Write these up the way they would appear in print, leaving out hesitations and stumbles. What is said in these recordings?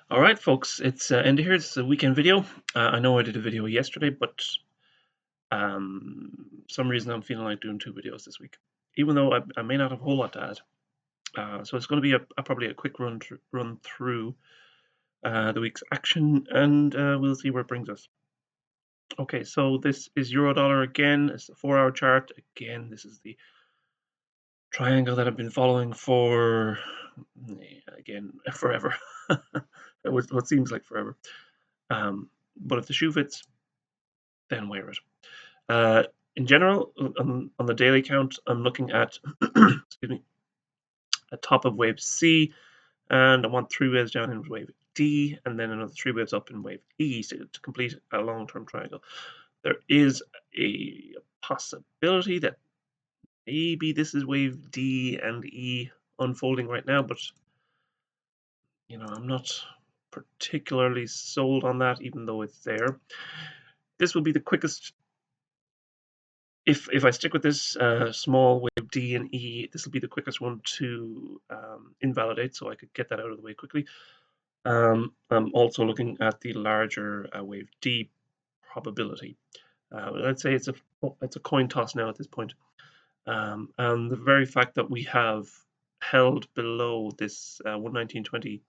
All right, folks, it's Andy here. It's a weekend video. I know I did a video yesterday, but some reason I'm feeling like doing two videos this week, even though I may not have a whole lot to add. So it's going to be probably a quick run through the week's action, and we'll see where it brings us. Okay, so this is euro dollar again. It's the 4-hour chart. Again, this is the triangle that I've been following for forever. What seems like forever. But if the shoe fits, then wear it. In general, on the daily count, I'm looking at excuse me, a top of wave C, and I want 3 waves down in wave D, and then another 3 waves up in wave E to complete a long-term triangle. There is a possibility that maybe this is wave D and E unfolding right now, but I'm not particularly sold on that, even though it's there. This will be the quickest. If I stick with this small wave D and E, this will be the quickest one to invalidate, so I could get that out of the way quickly. I'm also looking at the larger wave D probability. Let's say it's a coin toss now at this point. And the very fact that we have held below this 119.20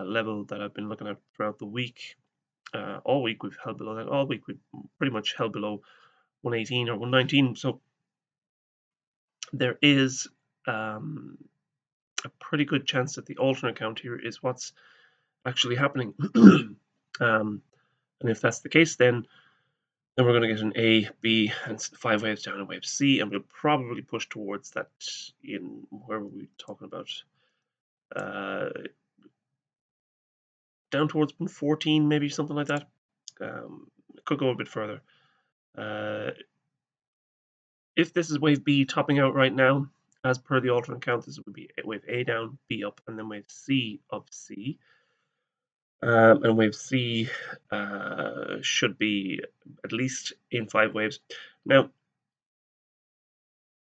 level that I've been looking at throughout the week, all week we've held below that. All week we've pretty much held below 118 or 119. So there is a pretty good chance that the alternate count here is what's actually happening. And if that's the case, then we're going to get an A, B, and 5 waves down, and wave C, and we'll probably push towards that in where were we talking about? Down towards 114, maybe something like that. It could go a bit further. If this is wave B topping out right now, as per the alternate count, this would be wave A down, B up, and then wave C up C. And wave C should be at least in 5 waves. Now,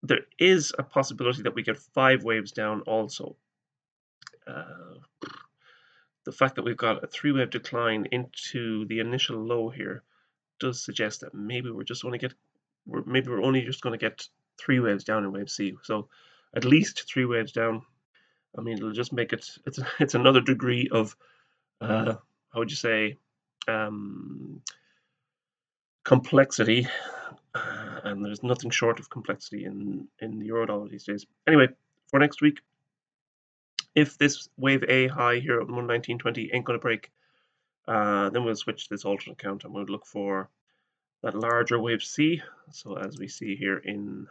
there is a possibility that we get 5 waves down also. The fact that we've got a 3-wave decline into the initial low here does suggest that maybe we're only just going to get 3 waves down in wave C. So at least 3 waves down. I mean, it'll just make it's another degree of how would you say complexity, and there's nothing short of complexity in the euro dollar these days. Anyway, for next week, if this wave A high here at 119.20 ain't going to break, then we'll switch this alternate count and we'll look for that larger wave C. So as we see here in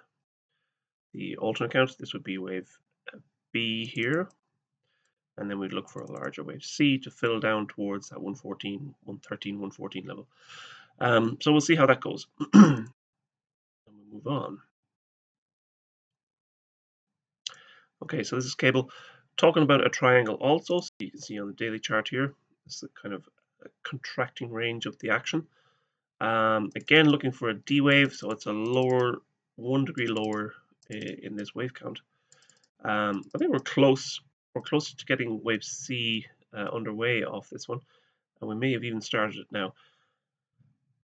the alternate count, this would be wave B here, and then we'd look for a larger wave C to fill down towards that 114, 113, 114 level. So we'll see how that goes. And we'll move on. Okay, so this is cable. Talking about a triangle also, so you can see on the daily chart here, this is a kind of a contracting range of the action. Again, looking for a D wave, so it's a lower, 1 degree lower in this wave count. I think we're close. We're close to getting wave C underway off this one, and we may have even started it now.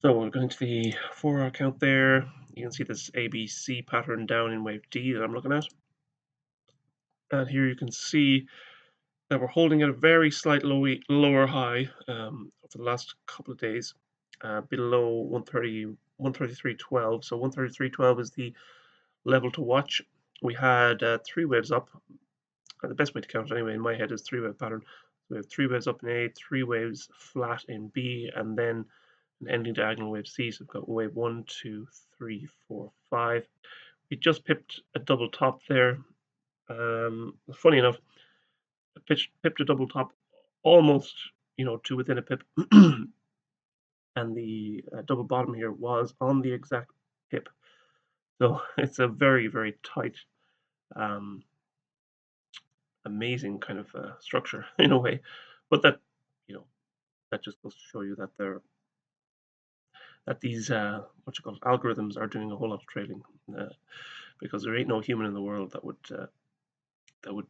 So we're going to the 4-hour count there. You can see this ABC pattern down in wave D that I'm looking at. And here you can see that we're holding at a very slight lower high for the last couple of days, below 133.12. So 133.12 is the level to watch. We had 3 waves up. The best way to count it anyway in my head is 3-wave pattern. We have 3 waves up in A, 3 waves flat in B, and then an ending diagonal wave C. So we've got wave 1, 2, 3, 4, 5. We just pipped a double top there. Funny enough, pipped a double top almost, to within a pip, and the double bottom here was on the exact pip. So it's a very, very tight, amazing kind of structure in a way. But that, that just goes to show you that these algorithms are doing a whole lot of trading, because there ain't no human in the world that would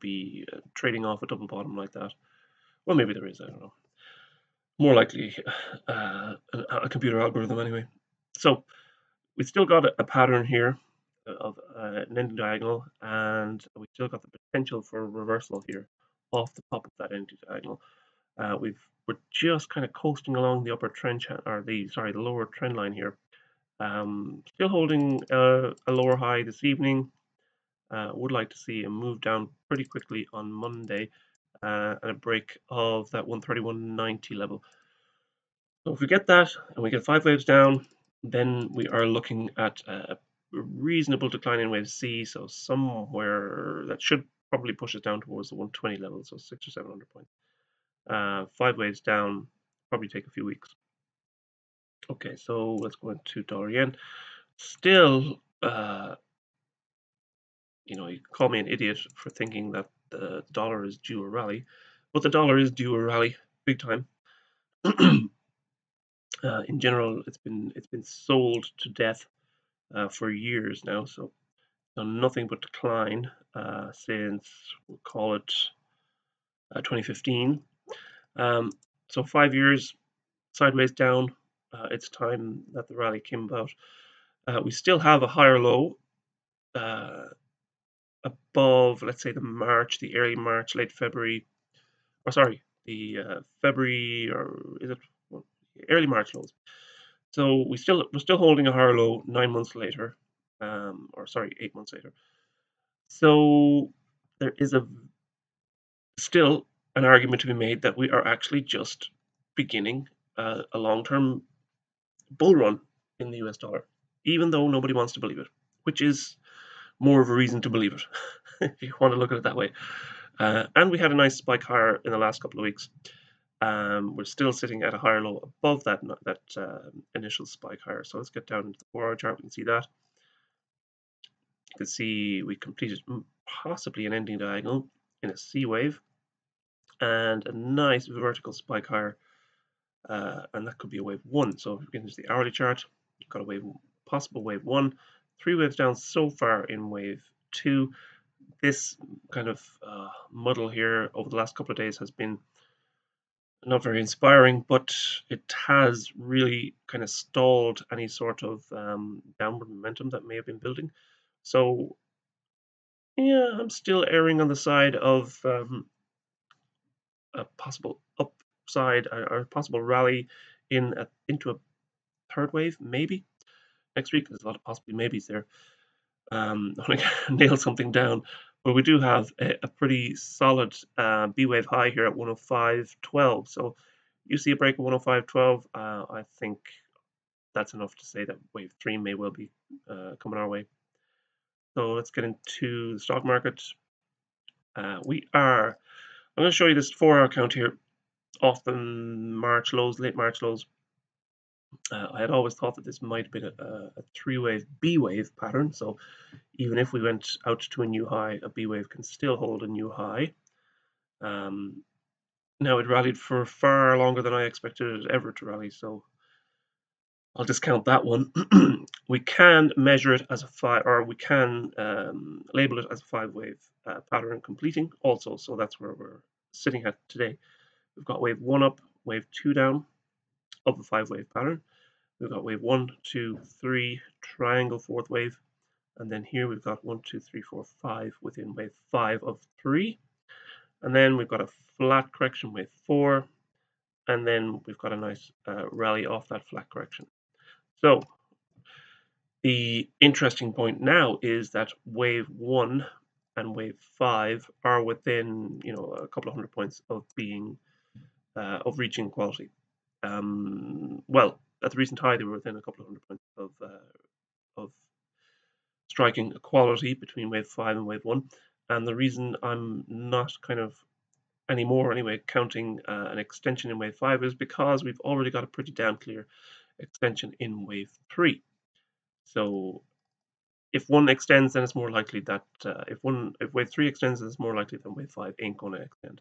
be trading off a double bottom like that, Well, maybe there is, I don't know. More likely a computer algorithm anyway. So we still got a pattern here of an ending diagonal, and we still got the potential for a reversal here off the top of that ending diagonal. We're just kind of coasting along the upper trend or the lower trend line here. Still holding a lower high this evening. Would like to see a move down pretty quickly on Monday and a break of that 131.90 level. So if we get that and we get 5 waves down, then we are looking at a reasonable decline in wave C. So somewhere that should probably push us down towards the 120 level, so 600 or 700 points. 5 waves down, probably take a few weeks. Okay, so let's go into dollar yen. Still, you can call me an idiot for thinking that the dollar is due a rally, but the dollar is due a rally big time. In general, it's been sold to death for years now, so nothing but decline since we'll call it 2015. So 5 years sideways down. It's time that the rally came about. We still have a higher low above, let's say, the early March, late February, or sorry, the February, or is it early March lows? So we're still holding a higher low 9 months later, or sorry, 8 months later. So there is still an argument to be made that we are actually just beginning a long-term bull run in the US dollar, even though nobody wants to believe it, which is more of a reason to believe it, if you want to look at it that way. And we had a nice spike higher in the last couple of weeks. We're still sitting at a higher low above that initial spike higher. So let's get down into the 4-hour chart. We can see that. You can see we completed possibly an ending diagonal in a C wave and a nice vertical spike higher, and that could be a wave 1. So if we get into the hourly chart, you've got a possible wave 1, 3 waves down so far in wave 2. This kind of muddle here over the last couple of days has been not very inspiring, but it has really kind of stalled any sort of downward momentum that may have been building. So yeah, I'm still erring on the side of a possible upside or a possible rally into a third wave, maybe next week. There's a lot of possible maybes there. I want to nail something down, but we do have a pretty solid B wave high here at 105.12. So you see a break of 105.12. I think that's enough to say that wave 3 may well be coming our way. So let's get into the stock market. I'm going to show you this 4-hour count here off the March lows, late March lows. I had always thought that this might have been a 3-wave B wave pattern. So even if we went out to a new high, a B wave can still hold a new high. Now it rallied for far longer than I expected it ever to rally, so I'll discount that one. We can measure it as a 5, or we can label it as a 5-wave pattern completing also. So that's where we're sitting at today. We've got wave 1 up, wave 2 down of the 5-wave pattern. We've got wave 1, 2, 3, triangle 4th wave. And then here we've got 1, 2, 3, 4, 5 within wave 5 of 3. And then we've got a flat correction, wave 4. And then we've got a nice rally off that flat correction. So the interesting point now is that wave 1 and wave 5 are within, a couple of 100 points of being of reaching equality. Well, at the recent high, they were within a couple of 100 points of striking equality between wave 5 and wave 1. And the reason I'm not kind of anymore anyway counting an extension in wave 5 is because we've already got a pretty damn clear extension in wave 3. So if one extends, then it's more likely that if wave 3 extends, then it's more likely that wave 5 ain't going to extend.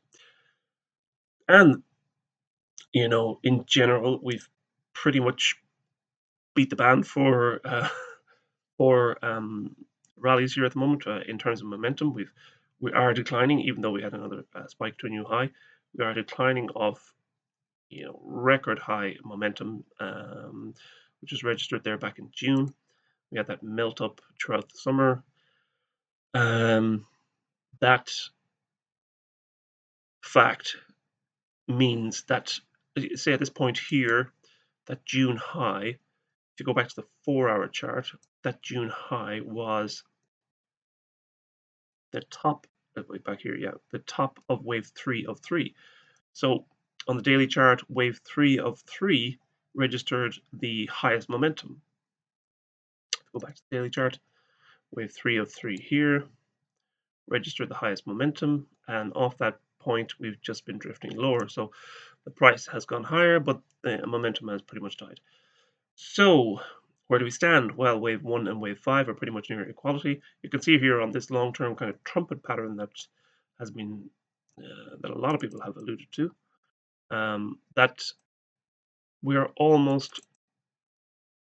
And in general, we've pretty much beat the band for rallies here at the moment in terms of momentum. We are declining, even though we had another spike to a new high. we are declining off, record high momentum, which was registered there back in June. We had that melt up throughout the summer. That fact means that, say at this point here, that June high, if you go back to the 4-hour chart, that June high was the top, back here, yeah, the top of wave 3 of 3. So on the daily chart, wave 3 of 3 registered the highest momentum. Go back to the daily chart, wave 3 of 3 here registered the highest momentum, and off that point we've just been drifting lower. So the price has gone higher, but the momentum has pretty much died. So where do we stand? Well, wave 1 and wave 5 are pretty much near equality. You can see here on this long-term kind of trumpet pattern that has been that a lot of people have alluded to, that we are almost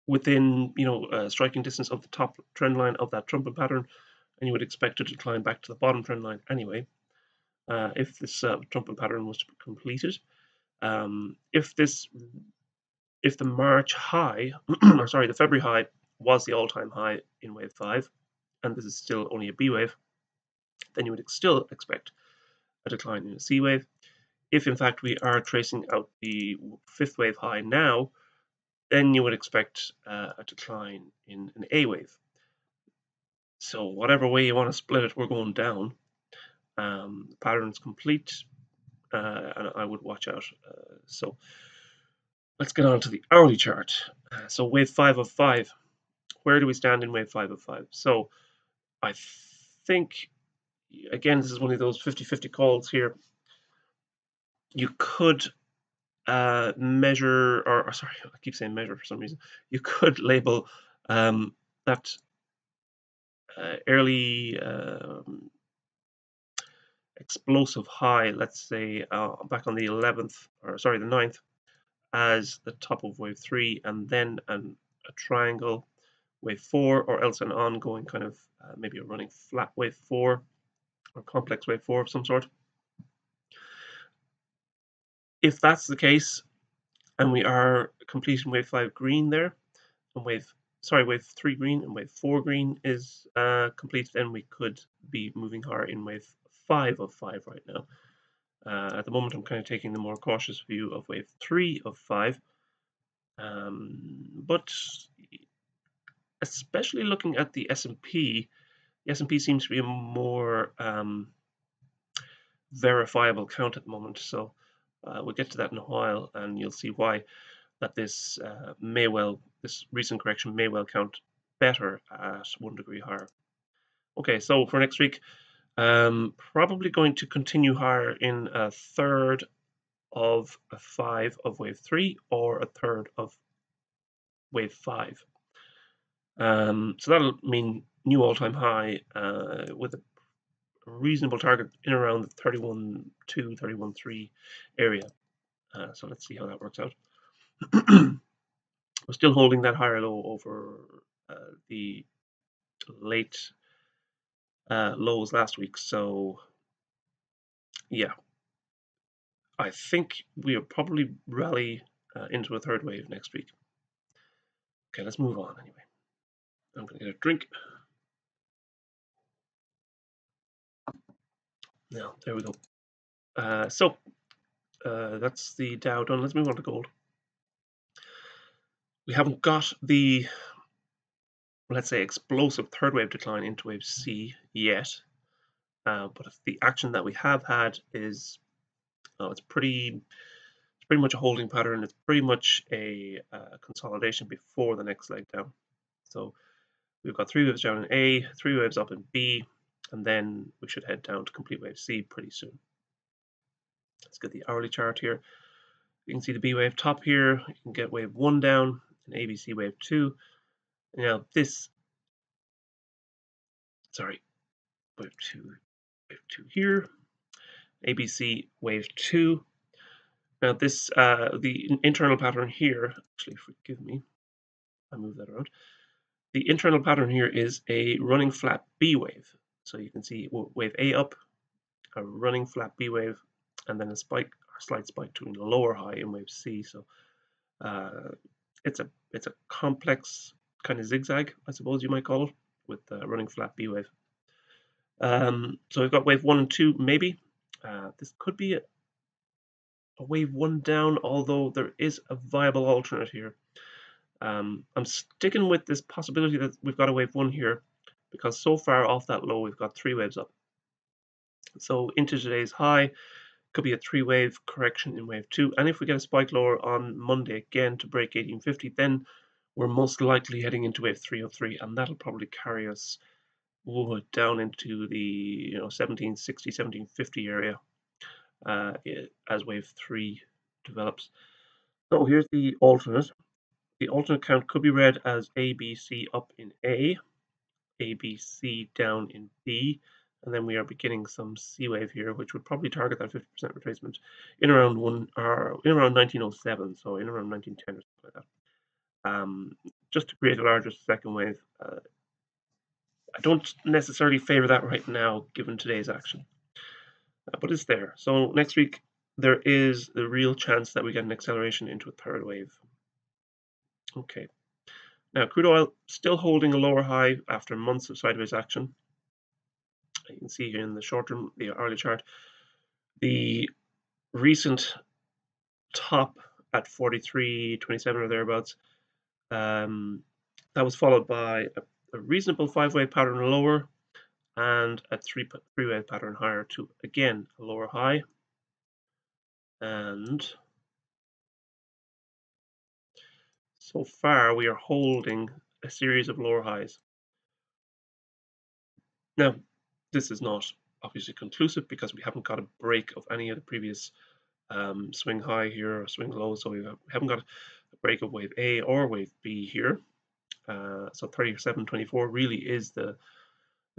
within striking distance of the top trend line of that trumpet pattern, and you would expect it to climb back to the bottom trend line anyway. If this trumpet pattern was to be completed, if the March high, or sorry, the February high was the all-time high in wave 5, and this is still only a B wave, then you would still expect a decline in a C wave. If in fact we are tracing out the 5th wave high now, then you would expect a decline in an A wave. So whatever way you want to split it, we're going down. The pattern is complete, and I would watch out. So let's get on to the hourly chart. So wave 5 of 5. Where do we stand in wave 5 of 5? So I think, again, this is one of those 50-50 calls here. You could measure, or sorry, I keep saying measure for some reason. You could label that early explosive high, let's say back on the 11th, or sorry, the 9th, as the top of wave 3, and then a triangle wave 4, or else an ongoing kind of maybe a running flat wave 4 or complex wave 4 of some sort. If that's the case, and we are completing wave 5 green there, and wave 3 green and wave 4 green is complete, then we could be moving higher in wave 5 of 5 right now. At the moment, I'm kind of taking the more cautious view of wave 3 of 5. But especially looking at the S&P, the S&P seems to be a more verifiable count at the moment. So we'll get to that in a while, and you'll see why that this recent correction may well count better at 1 degree higher. Okay, so for next week, probably going to continue higher in a third of a 5 of wave 3 or a third of wave 5. So that'll mean new all-time high with a reasonable target in around the 31.2, 31.3 area. So let's see how that works out. We're still holding that higher low over the late lows last week. So yeah, I think we'll probably rally into a third wave next week. Okay, let's move on anyway. I'm going to get a drink. Now, there we go. So that's the Dow done. Let's move on to gold. We haven't got the, let's say, explosive third wave decline into wave C yet. But the action that we have had is, it's pretty much a holding pattern. It's pretty much a consolidation before the next leg down. So we've got 3 waves down in A, 3 waves up in B, and then we should head down to complete wave C pretty soon. Let's get the hourly chart here. You can see the B wave top here. You can get wave 1 down and ABC wave 2. Now this, sorry, wave 2 here. ABC wave 2. Now this, the internal pattern here, actually forgive me, I move that around. The internal pattern here is a running flat B wave. So you can see wave A up, a running flat B wave, and then a spike slight spike to a lower high in wave C. So it's a complex kind of zigzag, I suppose you might call it, with running flat B wave. So we've got wave 1 and 2, maybe. This could be a wave 1 down, although there is a viable alternate here. I'm sticking with this possibility that we've got a wave 1 here, because so far off that low, we've got 3 waves up. So into today's high, could be a 3-wave correction in wave 2. And if we get a spike lower on Monday again to break 1850, then we're most likely heading into wave 303, and that'll probably carry us down into the 1760, 1750 area as wave 3 develops. So here's the alternate. The alternate count could be read as ABC up in A, ABC down in B, and then we are beginning some C wave here, which would probably target that 50% retracement in around 1907, so in around 1910 or something like that. Just to create a larger second wave. I don't necessarily favor that right now, given today's action, but it's there. So next week there is the real chance that we get an acceleration into a third wave. Okay. Now, crude oil still holding a lower high after months of sideways action. You can see here in the short term, the hourly chart, the recent top at 43.27 or thereabouts. That was followed by a reasonable 5-wave pattern lower and a 3-wave pattern higher to, again, a lower high. And so far, we are holding a series of lower highs. Now, this is not obviously conclusive because we haven't got a break of any of the previous swing high here or swing low, so we haven't got a break of wave A or wave B here. So 37.24 really is the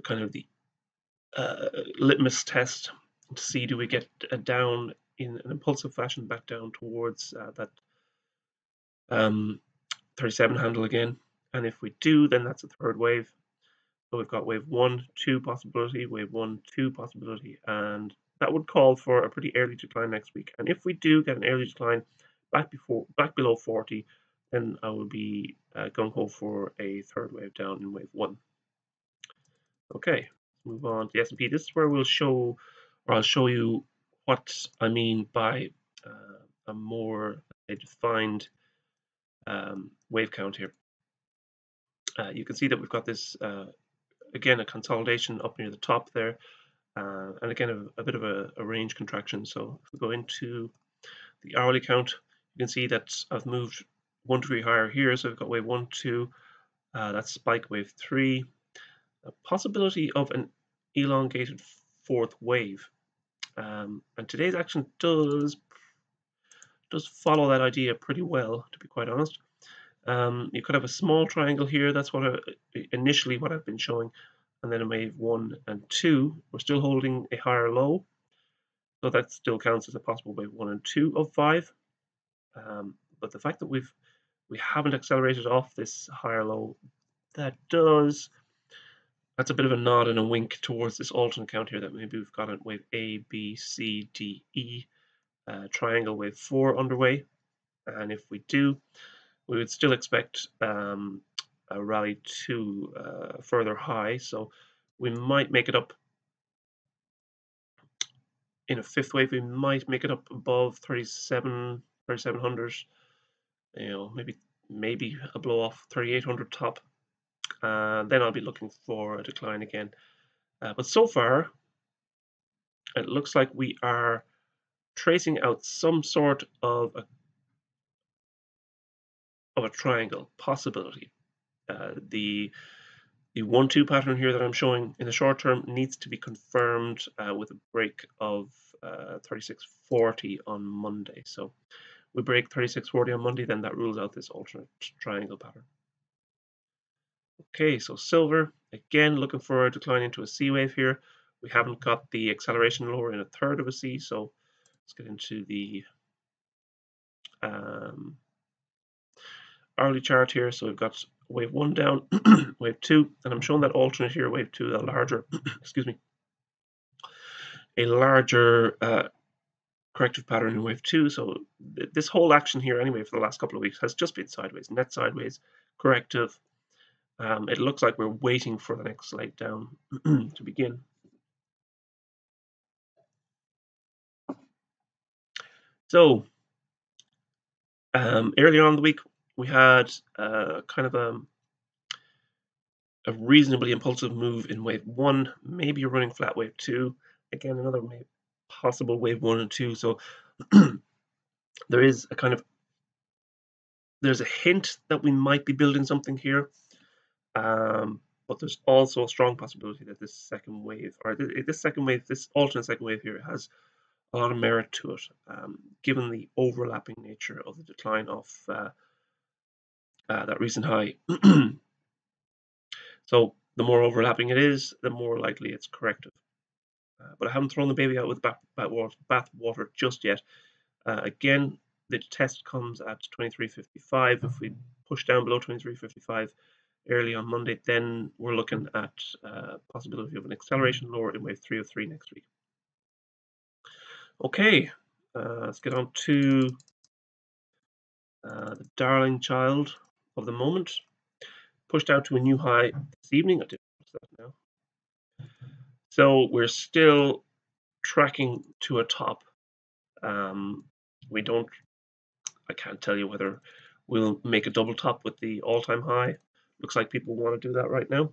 kind of the litmus test to see, do we get down in an impulsive fashion back down towards that 37 handle again. And if we do, then that's a third wave. So we've got wave 1, 2 possibility, wave 1, 2 possibility, and that would call for a pretty early decline next week. And if we do get an early decline back below 40, then I will be gung-ho for a third wave down in wave 1. Okay, let's move on to the S&P. This is where I'll show you what I mean by a more defined wave count here. You can see that we've got this again, a consolidation up near the top there, and again a bit of a range contraction. So if we go into the hourly count, you can see that I've moved 1 degree higher here. So we've got wave 1, 2, that's spike wave 3, a possibility of an elongated fourth wave. And today's action does follow that idea pretty well, to be quite honest. You could have a small triangle here. That's what initially what I've been showing. And then in wave 1 and 2, we're still holding a higher low. So that still counts as a possible wave 1 and 2 of 5. But the fact that we haven't accelerated off this higher low, that's a bit of a nod and a wink towards this alternate count here, that maybe we've got a wave A, B, C, D, E, triangle wave 4 underway. And if we do, we would still expect a rally to further high. So we might make it up in a fifth wave. We might make it up above 3,700. Maybe a blow off 3,800 top. Then I'll be looking for a decline again. But so far, it looks like we are tracing out some sort of a triangle possibility. The 1-2 pattern here that I'm showing in the short term needs to be confirmed with a break of 3640 on Monday. So we break 3640 on Monday, then that rules out this alternate triangle pattern. Okay, so silver, again, looking for a decline into a C wave here. We haven't got the acceleration lower in a third of a C, so let's get into the hourly chart here. So we've got wave 1 down, wave 2, and I'm showing that alternate here, wave 2, the larger, excuse me, a larger corrective pattern in wave 2. So this whole action here anyway for the last couple of weeks has just been sideways, net sideways, corrective. It looks like we're waiting for the next leg down to begin. So earlier on in the week, we had kind of a reasonably impulsive move in wave 1, maybe a running flat wave 2. Again, another possible wave 1 and 2. So there is a kind of, there's a hint that we might be building something here. But there's also a strong possibility that this second wave, or this alternate second wave here has a lot of merit to it, given the overlapping nature of the decline off that recent high. So the more overlapping it is, the more likely it's corrective. But I haven't thrown the baby out with bath water just yet. Again, the test comes at 23.55. If we push down below 23.55 early on Monday, then we're looking at possibility of an acceleration lower in wave 303 next week. Okay, let's get on to the darling child of the moment. Pushed out to a new high this evening. I did that now. So we're still tracking to a top. I can't tell you whether we'll make a double top with the all-time high. Looks like people want to do that right now.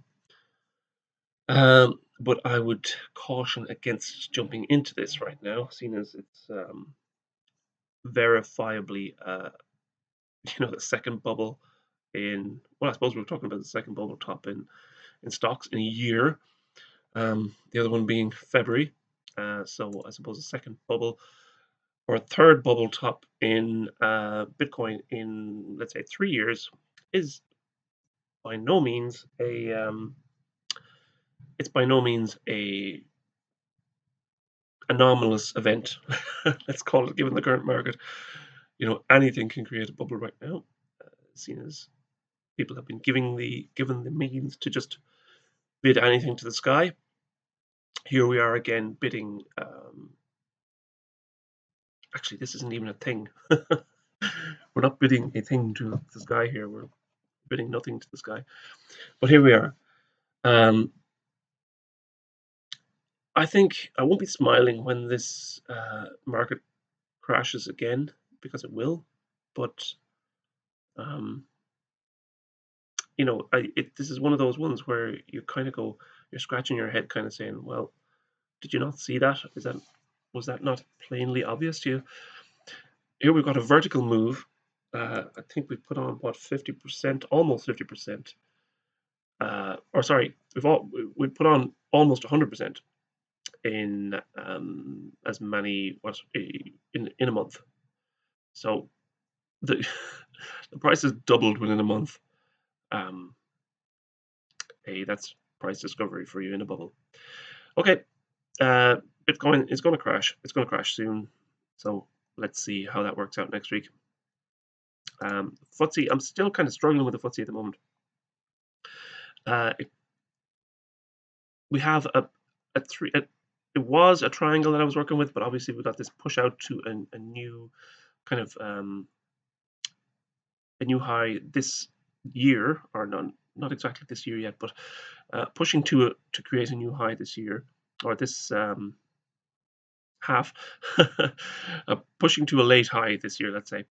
But I would caution against jumping into this right now, seeing as it's verifiably, the second bubble in. Well, I suppose we're talking about the second bubble top in stocks in a year. The other one being February. So I suppose a second bubble or a third bubble top in Bitcoin in, let's say, 3 years is by no means it's by no means a anomalous event. Let's call it, given the current market. Anything can create a bubble right now, seen as people have been given the means to just bid anything to the sky. Here we are again bidding. Actually, this isn't even a thing. We're not bidding a thing to the sky here. We're bidding nothing to the sky. But here we are. I think I won't be smiling when this market crashes again, because it will. But this is one of those ones where you kind of go, you're scratching your head, kind of saying, "Well, did you not see that? Was that not plainly obvious to you?" Here we've got a vertical move. I think we put on what, 50%, almost 50%. Or sorry, we put on almost 100% in as many in a month. So the the price has doubled within a month. That's price discovery for you in a bubble. Okay, Bitcoin is going to crash. It's going to crash soon. So let's see how that works out next week. FTSE, I'm still kind of struggling with the FTSE at the moment. We have it was a triangle that I was working with, but obviously we got this push out to a new kind of a new high this year, or not exactly this year yet, but pushing to create a new high this year, or this half, pushing to a late high this year, let's say,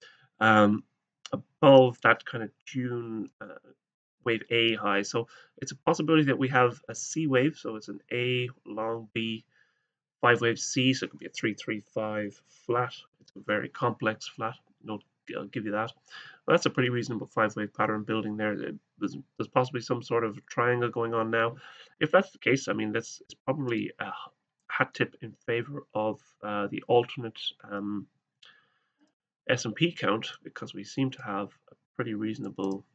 above that kind of June wave A high. So it's a possibility that we have a C wave, so it's an A long B, 5 wave C, so it could be a 335 flat. It's a very complex flat. I'll give you that. Well, that's a pretty reasonable 5 wave pattern building there. There's possibly some sort of triangle going on now. If that's the case, I mean, it's probably a hat tip in favor of the alternate S&P count, because we seem to have a pretty reasonable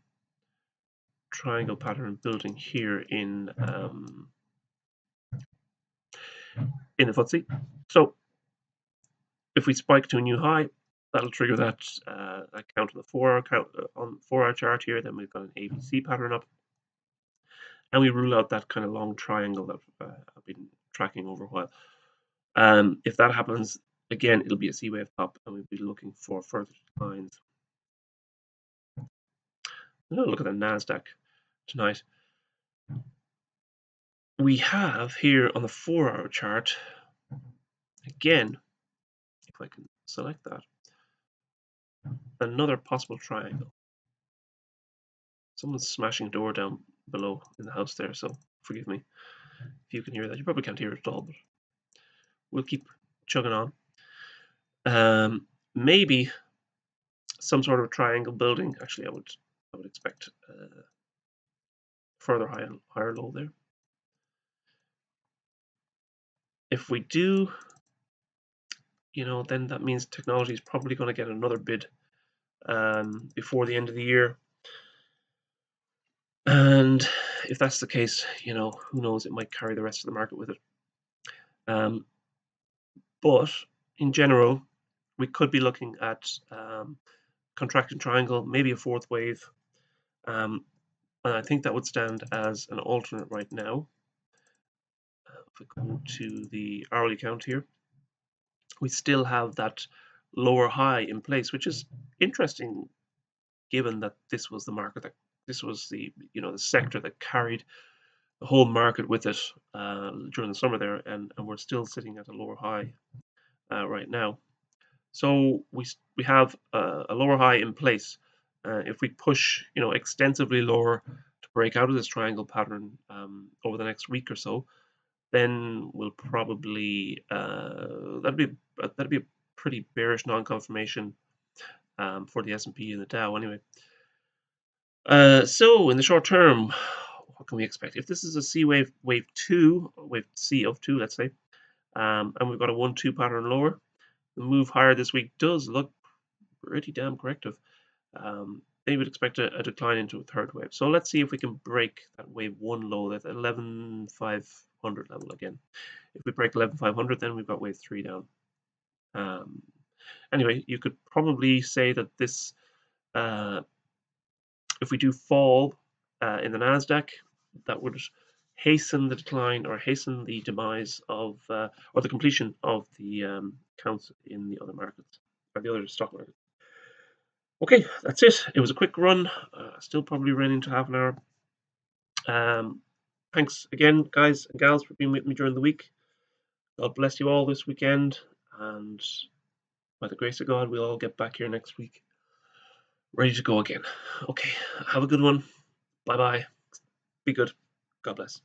triangle pattern building here in the FTSE. So if we spike to a new high, that'll trigger that count on the 4-hour count on 4-hour chart here. Then we've got an ABC pattern up, and we rule out that kind of long triangle that I've been tracking over a while. If that happens, again, it'll be a C wave top, and we'll be looking for further declines. Now look at the NASDAQ tonight. We have here on the 4-hour chart, again, if I can select that, another possible triangle. Someone's smashing a door down below in the house there, so forgive me if you can hear that. You probably can't hear it at all, but we'll keep chugging on. Maybe some sort of triangle building. Actually, I would expect further higher low there. If we do, then that means technology is probably going to get another bid before the end of the year. And if that's the case, who knows, it might carry the rest of the market with it. But in general, we could be looking at contracting triangle, maybe a fourth wave. And I think that would stand as an alternate right now. If we go to the hourly count here, we still have that lower high in place, which is interesting given that this was the market this was the the sector that carried the whole market with it during the summer there, and we're still sitting at a lower high right now. So we have a lower high in place. If we push extensively lower to break out of this triangle pattern over the next week or so, then we'll probably that'd be a pretty bearish non-confirmation for the S&P and the Dow anyway. So in the short term, what can we expect? If this is a C wave 2, wave C of 2, let's say, and we've got a 1-2 pattern lower, the move higher this week does look pretty damn corrective. They would expect a decline into a third wave. So let's see if we can break that wave 1 low, that 11,500 level again. If we break 11,500, then we've got wave 3 down. Anyway, you could probably say that this, if we do fall in the NASDAQ, that would hasten the decline or hasten the demise of, or the completion of the counts in the other markets, or the other stock markets. Okay, that's it. It was a quick run. Still probably running into half an hour. Thanks again, guys and gals, for being with me during the week. God bless you all this weekend, and by the grace of God, we'll all get back here next week, ready to go again. Okay, have a good one. Bye-bye. Be good. God bless.